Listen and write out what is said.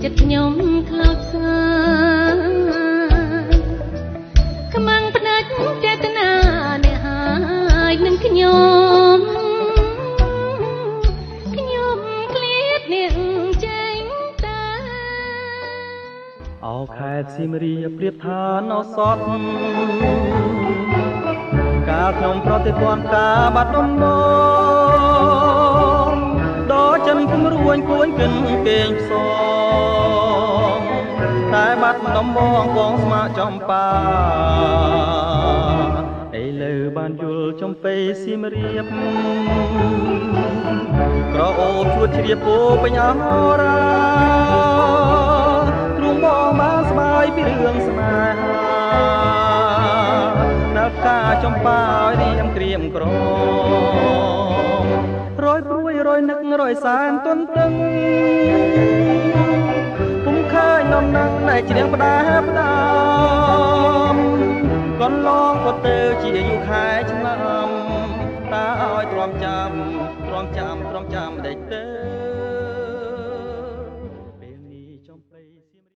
ចិត្តខ្ញុំខ្លោចសាខ្មាំងផ្ដាច់ចេតនាអ្នកហើយនឹងខ្ញុំឃ្លៀតអ្នកចេញតាអោខេត្តសៀមរាបប្រៀបថាណោសតកាលខ្ញុំប្រតិព័ន្ធការបាត់ដំបងដល់ចិនខ្ញុំរួញគួនគិនគេងផ្សងតែបាត់ដំបងបងស្មាចំបាឥឡូវបានយល់ចំពេសៀមរាបក្រអូបជួតជ្រាបពោពេញអរាទ្រូងបងបានស្បាយពីរឿងស្នេហាដល់ផ្កាចំបាឲ្យរៀមក្រៀមក្រមរយព្រួយរយនឹករយសានទន់តឹងពុំឃើញនំនឹងតែជ្រៀងផ្ដាផ្ដាំកន្លងក៏ទៅជាយូរខែឆ្នាំតាឲ្យទ្រាំចាំដេចទៅ